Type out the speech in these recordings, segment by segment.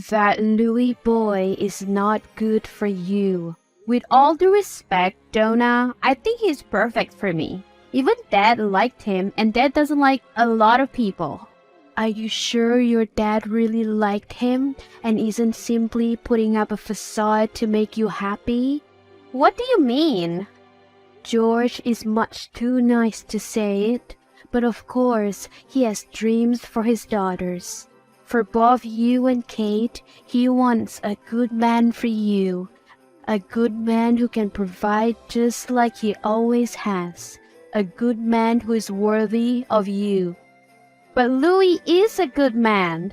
That Louis boy is not good for you. With all due respect, Donna, I think he's perfect for me. Even Dad liked him, and Dad doesn't like a lot of people. Are you sure your dad really liked him and isn't simply putting up a facade to make you happy? What do you mean? George is much too nice to say it, but of course he has dreams for his daughters. For both you and Kate, he wants a good man for you. A good man who can provide just like he always has. A good man who is worthy of you. But Louis is a good man.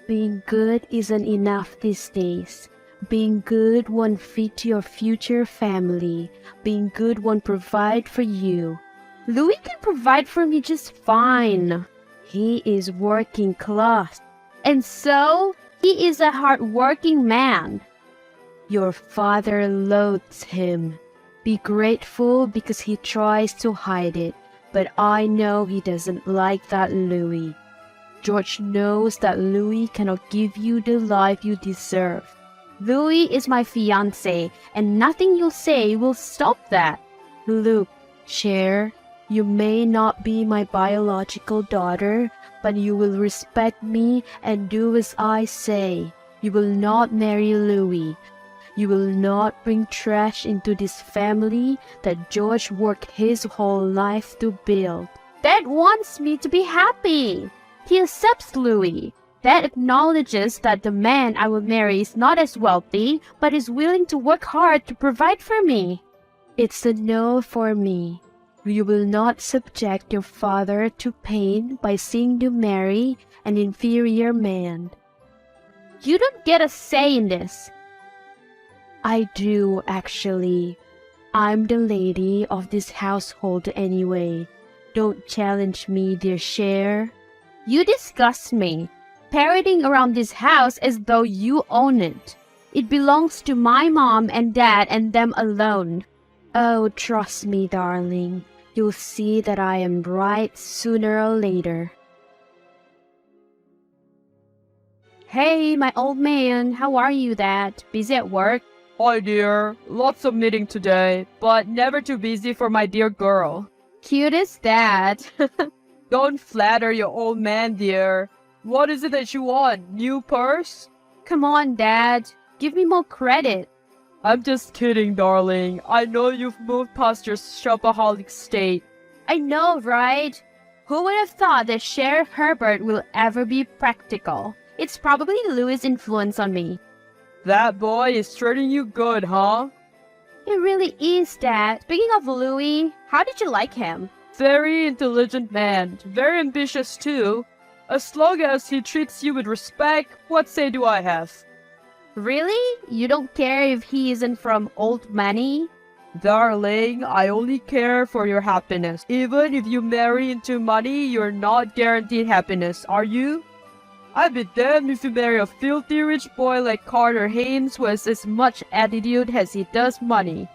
Being good isn't enough these days. Being good won't fit your future family. Being good won't provide for you. Louis can provide for me just fine. He is working class. And so, he is a hard-working man. Your father loathes him. Be grateful because he tries to hide it. But I know he doesn't like that Louis. George knows that Louis cannot give you the life you deserve. Louis is my fiancé, and nothing you'll say will stop that. Look, Cher, you may not be my biological daughter, but you will respect me and do as I say. You will not marry Louis. You will not bring trash into this family that George worked his whole life to build. Dad wants me to be happy. He accepts Louis. Dad acknowledges that the man I will marry is not as wealthy, but is willing to work hard to provide for me. It's a no for me. You will not subject your father to pain by seeing you marry an inferior man. You don't get a say in this. I do, actually. I'm the lady of this household anyway. Don't challenge me, dear Cher. You disgust me, parading around this house as though you own it. It belongs to my mom and dad and them alone. Oh, trust me, darling. You'll see that I am right sooner or later. Hey, my old man, how are you, Dad? Busy at work? Hi dear, lots of meeting today, but never too busy for my dear girl. Cute as Dad. Don't flatter your old man, dear. What is it that you want? New purse? Come on, Dad. Give me more credit. I'm just kidding, darling. I know you've moved past your shopaholic state. I know, right? Who would have thought that Sheriff Herbert will ever be practical? It's probably Louis' influence on me. That boy is treating you good, huh? He really is, Dad. Speaking of Louis, how did you like him? Very intelligent man. Very ambitious too. As long as he treats you with respect, what say do I have? Really? You don't care if he isn't from old money? Darling, I only care for your happiness. Even if you marry into money, you're not guaranteed happiness, are you? I'd be damned if you marry a filthy rich boy like Carter Haynes who has as much attitude as he does money.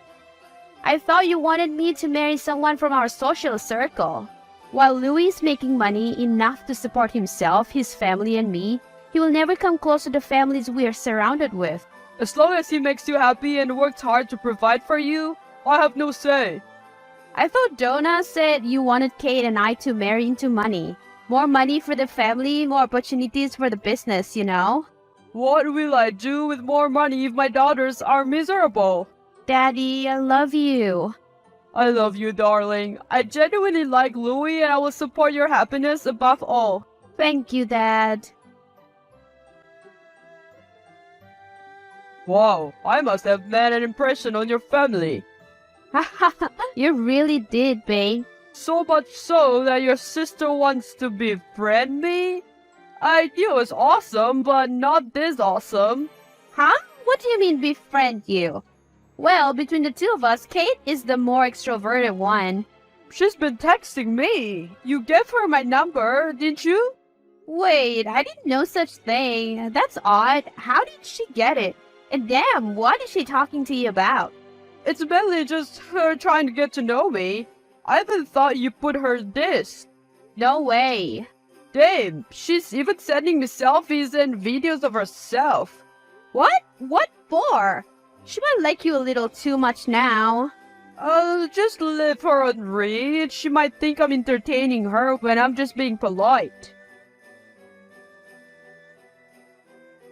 I thought you wanted me to marry someone from our social circle. While Louis is making money enough to support himself, his family, and me, he will never come close to the families we are surrounded with. As long as he makes you happy and works hard to provide for you, I have no say. I thought Donna said you wanted Kate and I to marry into money. More money for the family, more opportunities for the business, you know? What will I do with more money if my daughters are miserable? Daddy, I love you. I love you, darling. I genuinely like Louis and I will support your happiness above all. Thank you, Dad. Wow, I must have made an impression on your family. You really did, babe. So much so that your sister wants to befriend me? I knew it was awesome, but not this awesome. Huh? What do you mean befriend you? Well, between the two of us, Kate is the more extroverted one. She's been texting me. You gave her my number, didn't you? Wait, I didn't know such thing. That's odd. How did she get it? And damn, what is she talking to you about? It's mainly just her trying to get to know me. I even thought you put her this. No way. Damn, she's even sending me selfies and videos of herself. What? What for? She might like you a little too much now. Just leave her on read. She might think I'm entertaining her when I'm just being polite.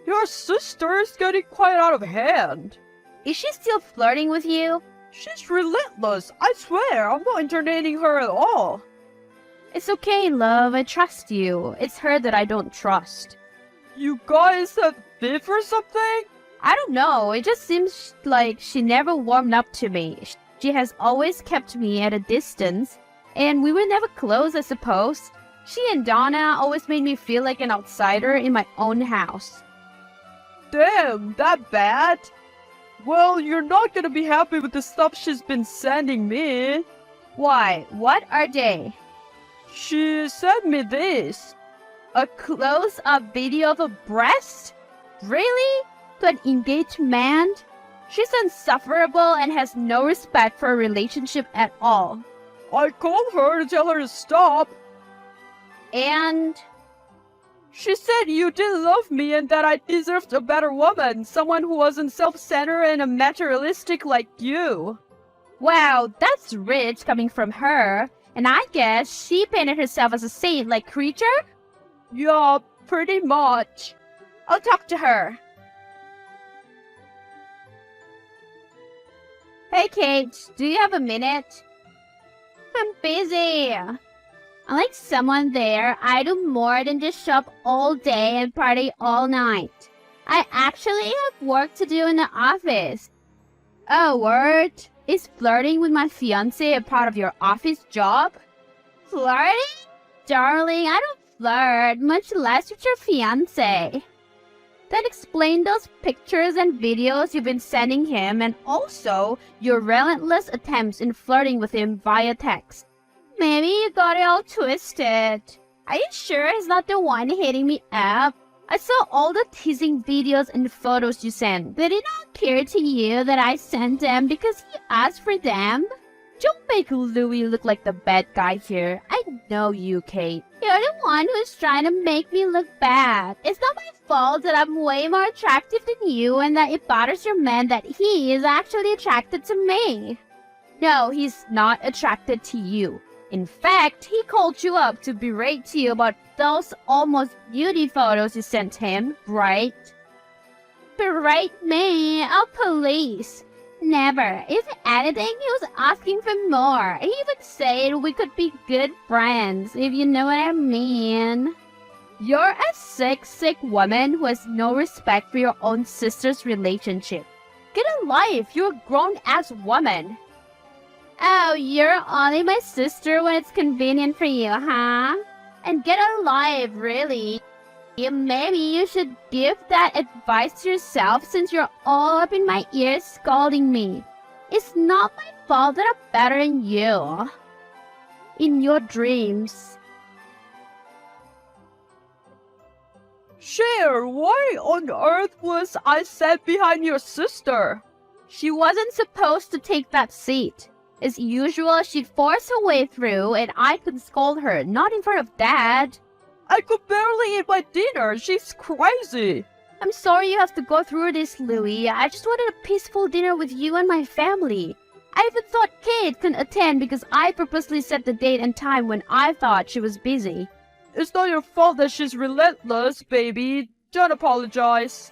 Your sister is getting quite out of hand. Is she still flirting with you? She's relentless. I swear, I'm not entertaining her at all. It's okay, love. I trust you. It's her that I don't trust. You guys have beef or something? I don't know. It just seems like she never warmed up to me. She has always kept me at a distance, and we were never close, I suppose. She and Donna always made me feel like an outsider in my own house. Damn, that bad? Well, you're not gonna be happy with the stuff she's been sending me. Why? What are they? She sent me this. A close-up video of a breast? Really? To an engaged man? She's insufferable and has no respect for a relationship at all. I called her to tell her to stop. And she said you didn't love me and that I deserved a better woman, someone who wasn't self-centered and materialistic like you. Wow, that's rich coming from her. And I guess she painted herself as a saint-like creature? Yeah, pretty much. I'll talk to her. Hey, Kate, do you have a minute? I'm busy. Unlike someone there, I do more than just shop all day and party all night. I actually have work to do in the office. Oh, word? Is flirting with my fiancé a part of your office job? Flirting? Darling, I don't flirt, much less with your fiancé. Then explain those pictures and videos you've been sending him and also your relentless attempts in flirting with him via text. Maybe you got it all twisted. Are you sure he's not the one hitting me up? I saw all the teasing videos and photos you sent. Did it not appear to you that I sent them because he asked for them? Don't make Louis look like the bad guy here. I know you, Kate. You're the one who's trying to make me look bad. It's not my fault that I'm way more attractive than you and that it bothers your man that he is actually attracted to me. No, he's not attracted to you. In fact, he called you up to berate you about those almost beauty photos you sent him, right? Berate me? Oh, please. Never. If anything, he was asking for more. He even said we could be good friends, if you know what I mean. You're a sick woman who has no respect for your own sister's relationship. Get a life. You're a grown-ass woman. Oh, you're only my sister when it's convenient for you, huh? And get a life, really. Maybe you should give that advice to yourself since you're all up in my ears scolding me. It's not my fault that I'm better than you. In your dreams. Cher, why on earth was I sat behind your sister? She wasn't supposed to take that seat. As usual, she'd force her way through and I could scold her, not in front of Dad. I could barely eat my dinner. She's crazy. I'm sorry you have to go through this, Louis. I just wanted a peaceful dinner with you and my family. I even thought Kate couldn't attend because I purposely set the date and time when I thought she was busy. It's not your fault that she's relentless, baby. Don't apologize.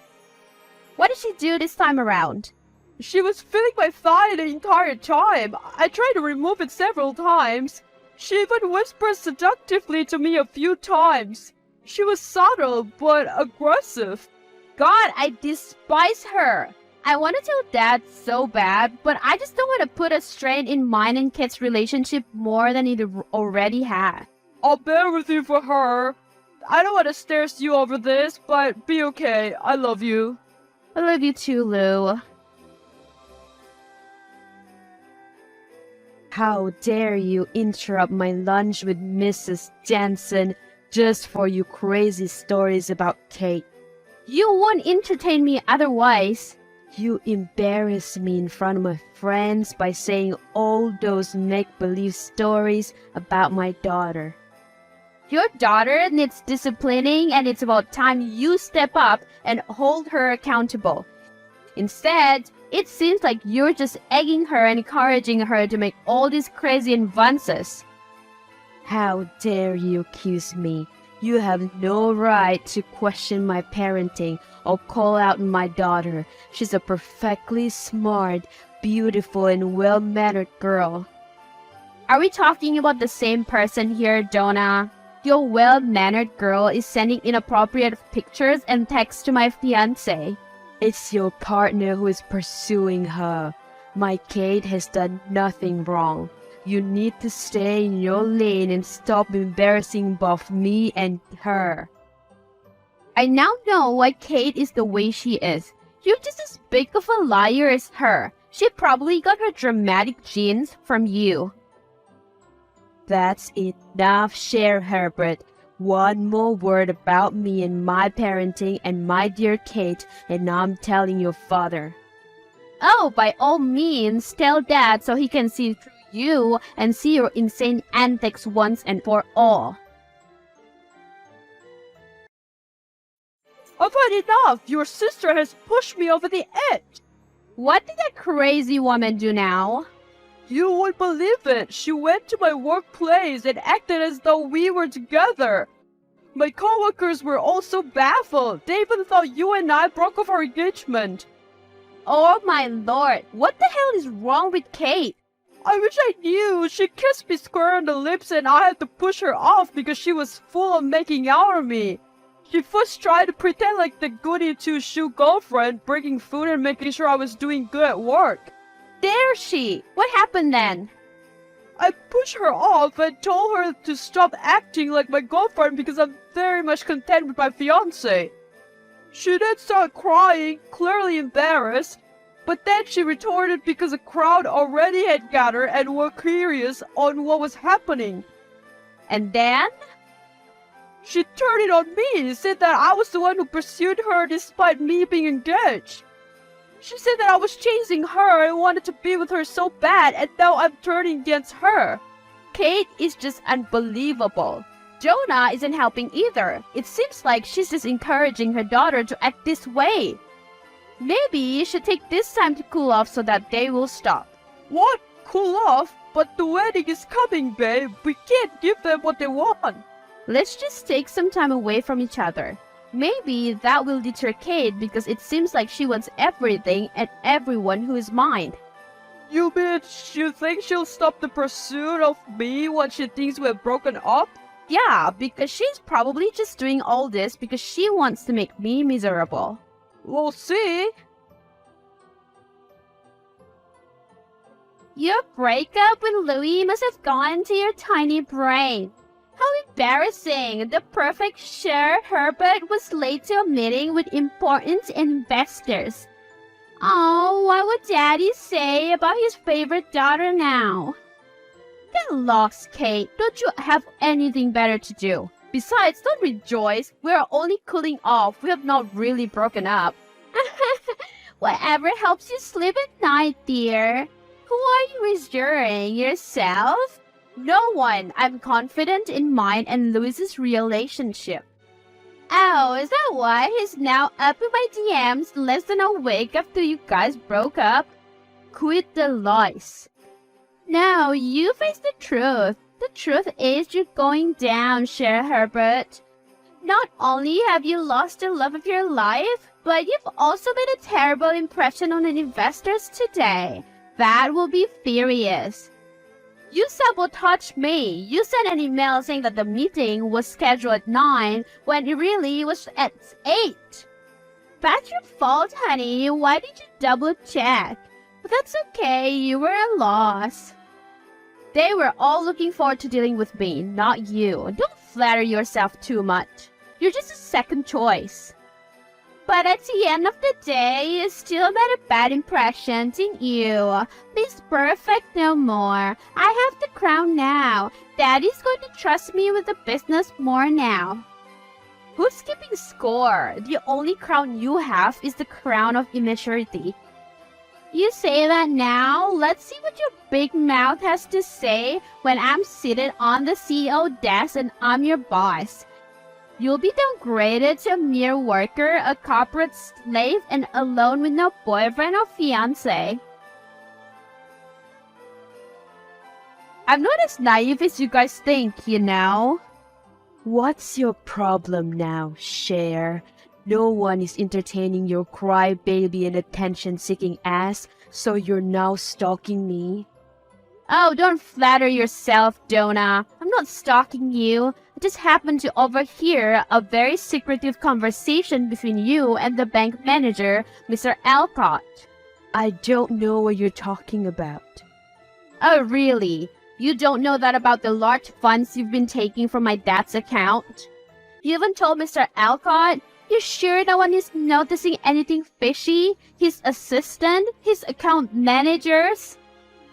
What did she do this time around? She was feeling my thigh the entire time. I tried to remove it several times. She even whispered seductively to me a few times. She was subtle but aggressive. God, I despise her. I want to tell Dad so bad, but I just don't want to put a strain in mine and Kate's relationship more than it already had. I'll bear with you for her. I don't want to stress you over this, but be okay. I love you. I love you too, Lou. How dare you interrupt my lunch with Mrs. Jensen just for your crazy stories about Kate. You won't entertain me otherwise. You embarrass me in front of my friends by saying all those make-believe stories about my daughter. Your daughter needs disciplining, and it's about time you step up and hold her accountable. Instead, it seems like you're just egging her and encouraging her to make all these crazy advances. How dare you accuse me? You have no right to question my parenting or call out my daughter. She's a perfectly smart, beautiful, and well-mannered girl. Are we talking about the same person here, Jonah? Your well-mannered girl is sending inappropriate pictures and texts to my fiancé. It's your partner who is pursuing her. My Kate has done nothing wrong. You need to stay in your lane and stop embarrassing both me and her. I now know why Kate is the way she is. You're just as big of a liar as her. She probably got her dramatic genes from you. That's enough, Cher Herbert. One more word about me and my parenting and my dear Kate, and I'm telling your father. Oh, by all means, tell Dad so he can see through you and see your insane antics once and for all. I've had enough! Your sister has pushed me over the edge! What did that crazy woman do now? You won't believe it! She went to my workplace and acted as though we were together! My coworkers were also baffled! They even thought you and I broke off our engagement! Oh my lord, what the hell is wrong with Kate? I wish I knew! She kissed me square on the lips and I had to push her off because she was full of making out on me! She first tried to pretend like the goody two-shoe girlfriend, bringing food and making sure I was doing good at work. Dare she? What happened then? I pushed her off and told her to stop acting like my girlfriend because I'm very much content with my fiancé. She then started crying, clearly embarrassed, but then she retorted because a crowd already had gathered and were curious on what was happening. And then? She turned it on me, said that I was the one who pursued her despite me being engaged. She said that I was chasing her and wanted to be with her so bad, and now I'm turning against her. Kate is just unbelievable. Jonah isn't helping either. It seems like she's just encouraging her daughter to act this way. Maybe you should take this time to cool off so that they will stop. What? Cool off? But the wedding is coming, babe. We can't give them what they want. Let's just take some time away from each other. Maybe that will deter Kate because it seems like she wants everything and everyone who is mine. You bitch, you think she'll stop the pursuit of me when she thinks we're broken up? Yeah, because she's probably just doing all this because she wants to make me miserable. We'll see. Your breakup with Louis must have gone to your tiny brain. How embarrassing! The perfect Cher Herbert was late to a meeting with important investors. Oh, what would Daddy say about his favorite daughter now? Get lost, Kate. Don't you have anything better to do? Besides, don't rejoice. We are only cooling off. We have not really broken up. Whatever helps you sleep at night, dear. Who are you reassuring? Yourself? No one. I'm confident in mine and Louis's relationship. Oh, is that why he's now up in my DMs less than a week after you guys broke up? Quit the lies. Now, you face the truth. The truth is you're going down, Cher Herbert. Not only have you lost the love of your life, but you've also made a terrible impression on the investors today. That will be furious. You sabotaged me. You sent an email saying that the meeting was scheduled at 9 when it really was at 8. That's your fault, honey. Why did you double check? But that's okay. You were a loss. They were all looking forward to dealing with me, not you. Don't flatter yourself too much. You're just a second choice. But at the end of the day, you still made a bad impression, didn't you? Miss Perfect no more. I have the crown now. Daddy's going to trust me with the business more now. Who's keeping score? The only crown you have is the crown of immaturity. You say that now? Let's see what your big mouth has to say when I'm seated on the CEO desk and I'm your boss. You'll be downgraded to a mere worker, a corporate slave, and alone with no boyfriend or fiance. I'm not as naive as you guys think, you know? What's your problem now, Cher? No one is entertaining your crybaby and attention-seeking ass, so you're now stalking me? Oh, don't flatter yourself, Donna. I'm not stalking you. I just happened to overhear a very secretive conversation between you and the bank manager, Mr. Alcott. I don't know what you're talking about. Oh, really? You don't know that about the large funds you've been taking from my dad's account? You haven't told Mr. Alcott? You sure no one is noticing anything fishy? His assistant? His account managers?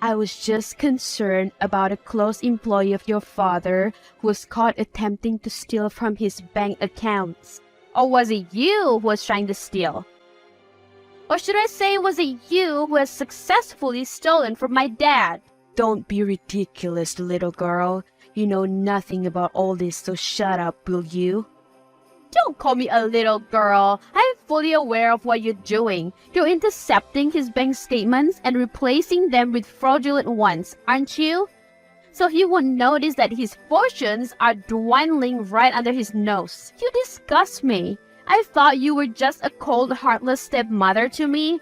I was just concerned about a close employee of your father who was caught attempting to steal from his bank accounts. Or was it you who was trying to steal? Or should I say, was it you who has successfully stolen from my dad? Don't be ridiculous, little girl. You know nothing about all this, so shut up, will you? Don't call me a little girl. I'm fully aware of what you're doing. You're intercepting his bank statements and replacing them with fraudulent ones, aren't you? So he won't notice that his fortunes are dwindling right under his nose. You disgust me. I thought you were just a cold, heartless stepmother to me.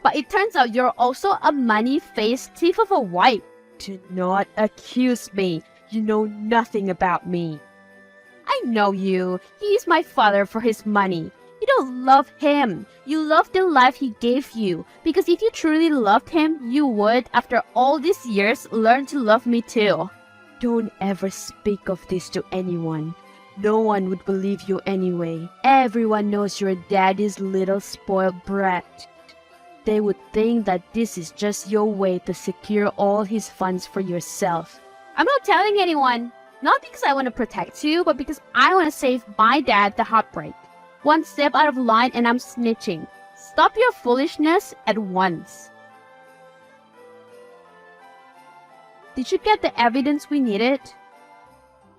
But it turns out you're also a money-faced thief of a wife. Do not accuse me. You know nothing about me. I know you. He is my father for his money. You don't love him. You love the life he gave you. Because if you truly loved him, you would, after all these years, learn to love me too. Don't ever speak of this to anyone. No one would believe you anyway. Everyone knows you're daddy's little spoiled brat. They would think that this is just your way to secure all his funds for yourself. I'm not telling anyone. Not because I want to protect you, but because I want to save my dad the heartbreak. One step out of line and I'm snitching. Stop your foolishness at once. Did you get the evidence we needed?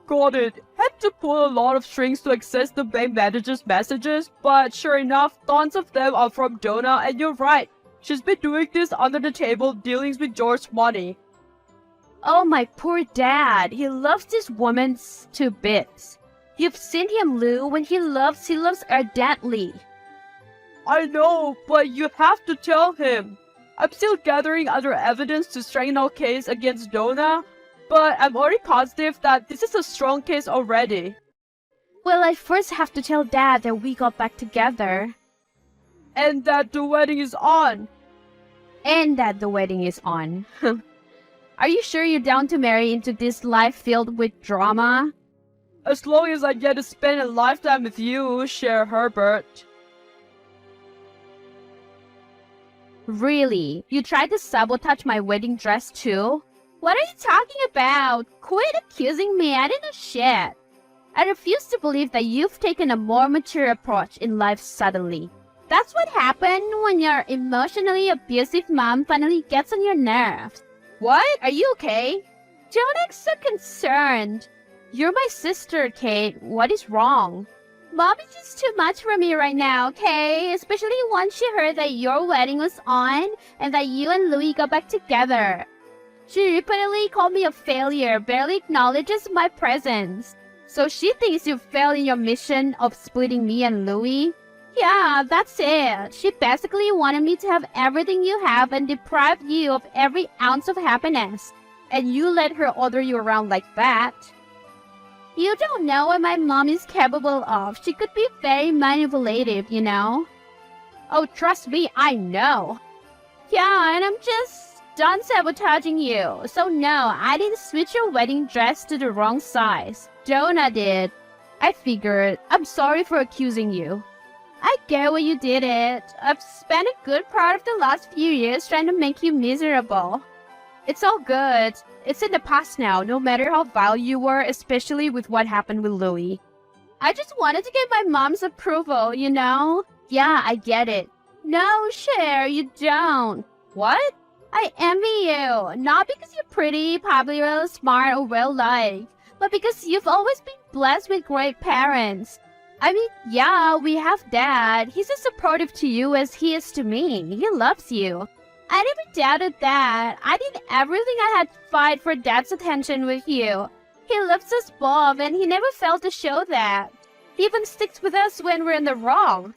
Got it. Had to pull a lot of strings to access the bank manager's messages, but sure enough, tons of them are from Donna, and you're right. She's been doing this under the table dealings with George's money. Oh, my poor dad. He loves this woman to bits. You've seen him, Lou. When he loves ardently. I know, but you have to tell him. I'm still gathering other evidence to strengthen our case against Donna, but I'm already positive that this is a strong case already. Well, I first have to tell Dad that we got back together. And that the wedding is on. And that the wedding is on. Are you sure you're down to marry into this life filled with drama? As long as I get to spend a lifetime with you, Cher Herbert. Really? You tried to sabotage my wedding dress too? What are you talking about? Quit accusing me, I didn't know shit. I refuse to believe that you've taken a more mature approach in life suddenly. That's what happened when your emotionally abusive mom finally gets on your nerves. What? Are you okay? Don't act so concerned. You're my sister, Kate. What is wrong? Mom is just too much for me right now, okay? Especially once she heard that your wedding was on and that you and Louis got back together. She repeatedly called me a failure, barely acknowledges my presence. So she thinks you failed in your mission of splitting me and Louis? Yeah, that's it. She basically wanted me to have everything you have and deprive you of every ounce of happiness. And you let her order you around like that. You don't know what my mom is capable of. She could be very manipulative, you know? Oh, trust me, I know. Yeah, and I'm just done sabotaging you. So no, I didn't switch your wedding dress to the wrong size. Donna did. I figured. I'm sorry for accusing you. I get why you did it. I've spent a good part of the last few years trying to make you miserable. It's all good. It's in the past now, no matter how vile you were, especially with what happened with Louis. I just wanted to get my mom's approval, you know? Yeah, I get it. No, Cher, you don't. What? I envy you. Not because you're pretty, popular, smart, or well-liked, but because you've always been blessed with great parents. I mean, yeah, we have Dad. He's as supportive to you as he is to me. He loves you. I never doubted that. I did everything I had to fight for Dad's attention with you. He loves us both, and he never failed to show that. He even sticks with us when we're in the wrong.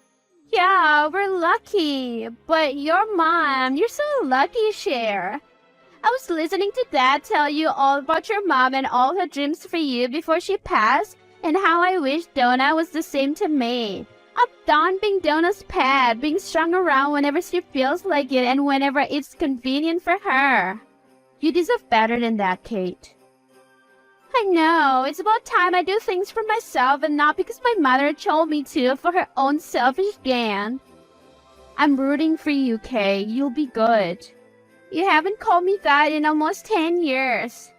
Yeah, we're lucky. But your mom, you're so lucky, Cher. I was listening to Dad tell you all about your mom and all her dreams for you before she passed, and how I wish Donna was the same to me. I'm done being Donna's pet, being strung around whenever she feels like it and whenever it's convenient for her. You deserve better than that, Kate. I know, it's about time I do things for myself and not because my mother told me to for her own selfish gain. I'm rooting for you, Kay. You'll be good. You haven't called me that in almost 10 years.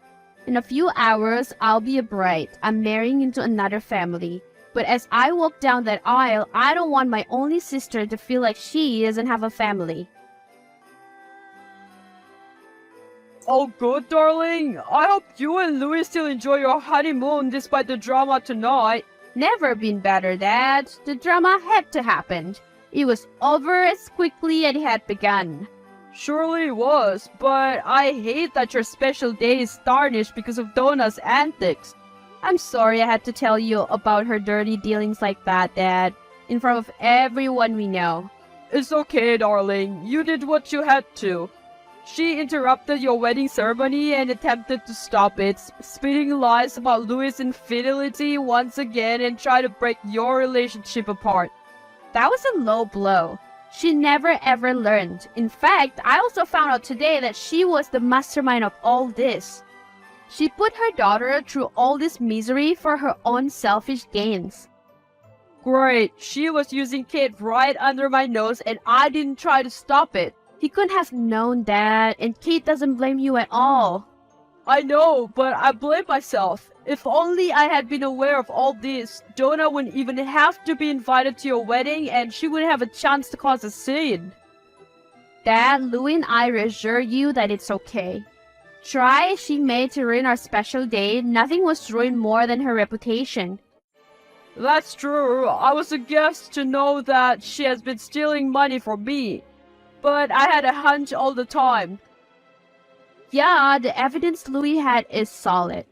In a few hours, I'll be a bride. I'm marrying into another family. But as I walk down that aisle, I don't want my only sister to feel like she doesn't have a family. Oh, good, darling. I hope you and Louis still enjoy your honeymoon despite the drama tonight. Never been better, Dad. The drama had to happen. It was over as quickly as it had begun. Surely it was, but I hate that your special day is tarnished because of Donna's antics. I'm sorry I had to tell you about her dirty dealings like that, Dad, in front of everyone we know. It's okay, darling. You did what you had to. She interrupted your wedding ceremony and attempted to stop it, spitting lies about Louis' infidelity once again and tried to break your relationship apart. That was a low blow. She never ever learned. In fact, I also found out today that she was the mastermind of all this. She put her daughter through all this misery for her own selfish gains. Great, she was using Kate right under my nose and I didn't try to stop it. He couldn't have known that, and Kate doesn't blame you at all. I know, but I blame myself. If only I had been aware of all this, Donna wouldn't even have to be invited to your wedding and she wouldn't have a chance to cause a scene. Dad, Louie and I reassure you that it's okay. Try as she may to ruin our special day, nothing was ruined more than her reputation. That's true. I was a guest to know that she has been stealing money from me. But I had a hunch all the time. Yeah, the evidence Louis had is solid.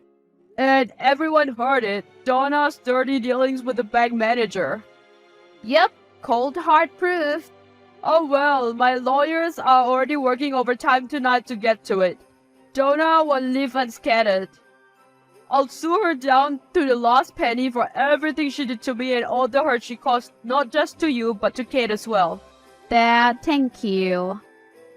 And everyone heard it. Donna's dirty dealings with the bank manager. Yep, cold hard proof. Oh well, my lawyers are already working overtime tonight to get to it. Donna won't leave unscathed. I'll sue her down to the last penny for everything she did to me and all the hurt she caused not just to you but to Kate as well. Dad, thank you.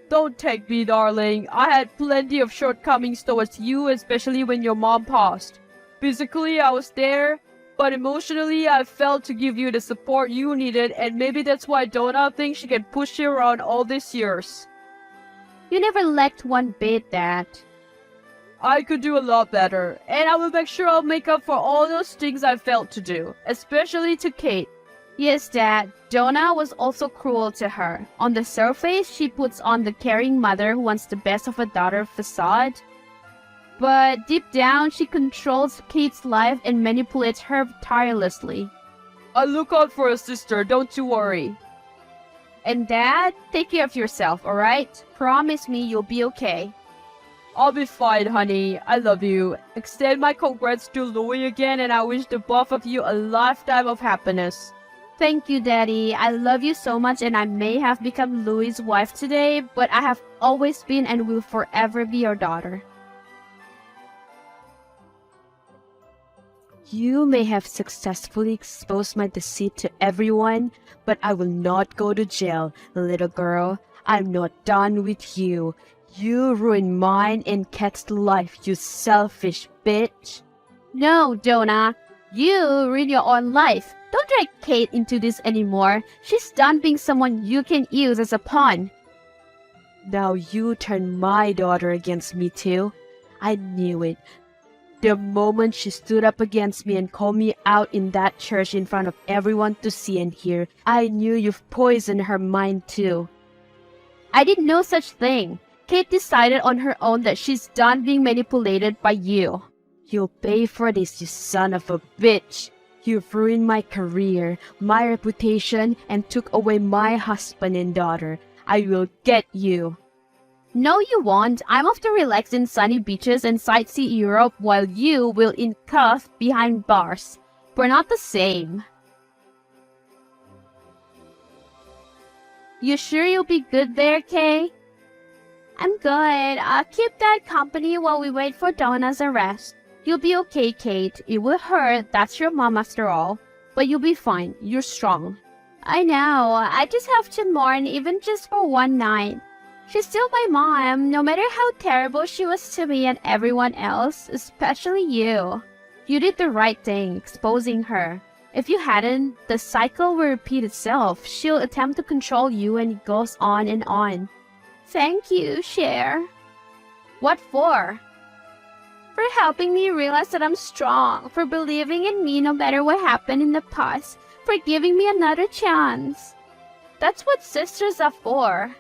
Don't take me, darling. I had plenty of shortcomings towards you, especially when your mom passed. Physically, I was there, but emotionally, I failed to give you the support you needed, and maybe that's why Donna thinks she can push you around all these years. You never lacked one bit, Dad. I could do a lot better, and I will make sure I'll make up for all those things I failed to do, especially to Kate. Yes, Dad. Donna was also cruel to her. On the surface, she puts on the caring mother who wants the best of a daughter facade. But deep down, she controls Kate's life and manipulates her tirelessly. I'll look out for a sister, don't you worry. And Dad, take care of yourself, alright? Promise me you'll be okay. I'll be fine, honey. I love you. Extend my congrats to Louie again, and I wish the both of you a lifetime of happiness. Thank you, Daddy. I love you so much, and I may have become Louie's wife today, but I have always been and will forever be your daughter. You may have successfully exposed my deceit to everyone, but I will not go to jail, little girl. I'm not done with you. You ruined mine and Kat's life, you selfish bitch. No, Donna. You ruined your own life. Don't drag Kate into this anymore. She's done being someone you can use as a pawn. Now you turn my daughter against me too. I knew it. The moment she stood up against me and called me out in that church in front of everyone to see and hear, I knew you've poisoned her mind too. I did no such thing. Kate decided on her own that she's done being manipulated by you. You'll pay for this, you son of a bitch. You've ruined my career, my reputation, and took away my husband and daughter. I will get you. No, you won't. I'm off to relax in sunny beaches and sightsee Europe while you will in cuff behind bars. We're not the same. You sure you'll be good there, Kay? I'm good. I'll keep that company while we wait for Donna's arrest. You'll be okay, Kate. It will hurt. That's your mom after all. But you'll be fine. You're strong. I know. I just have to mourn even just for one night. She's still my mom, no matter how terrible she was to me and everyone else, especially you. You did the right thing, exposing her. If you hadn't, the cycle will repeat itself. She'll attempt to control you and it goes on and on. Thank you, Cher. What for? For helping me realize that I'm strong, for believing in me no matter what happened in the past, for giving me another chance. That's what sisters are for.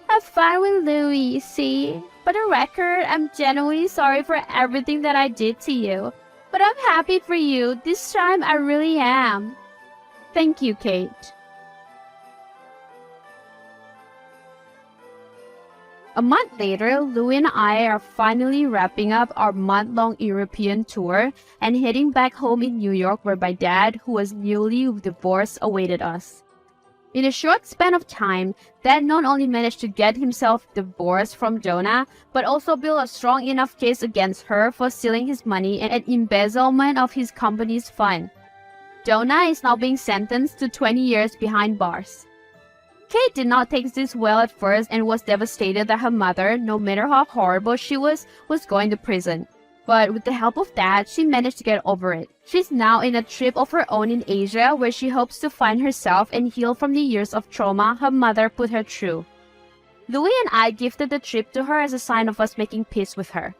Have fun with Louis, see? For the record, I'm genuinely sorry for everything that I did to you. But I'm happy for you. This time, I really am. Thank you, Kate. A month later, Louis and I are finally wrapping up our month-long European tour and heading back home in New York where my dad, who was newly divorced, awaited us. In a short span of time, Dad not only managed to get himself divorced from Donna, but also built a strong enough case against her for stealing his money and embezzlement of his company's fund. Donna is now being sentenced to 20 years behind bars. Kate did not take this well at first and was devastated that her mother, no matter how horrible she was going to prison. But with the help of Dad, she managed to get over it. She's now in a trip of her own in Asia where she hopes to find herself and heal from the years of trauma her mother put her through. Louis and I gifted the trip to her as a sign of us making peace with her.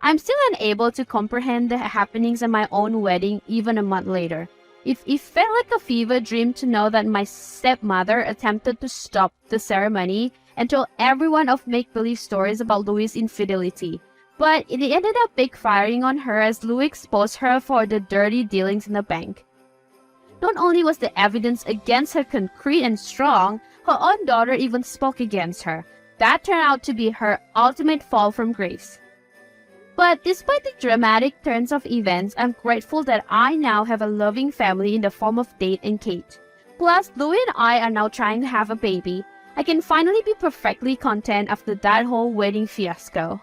I'm still unable to comprehend the happenings at my own wedding even a month later. It felt like a fever dream to know that my stepmother attempted to stop the ceremony and told everyone of make-believe stories about Louis' infidelity. But it ended up backfiring on her as Louis exposed her for the dirty dealings in the bank. Not only was the evidence against her concrete and strong, her own daughter even spoke against her. That turned out to be her ultimate fall from grace. But despite the dramatic turns of events, I'm grateful that I now have a loving family in the form of Date and Kate. Plus, Louis and I are now trying to have a baby. I can finally be perfectly content after that whole wedding fiasco.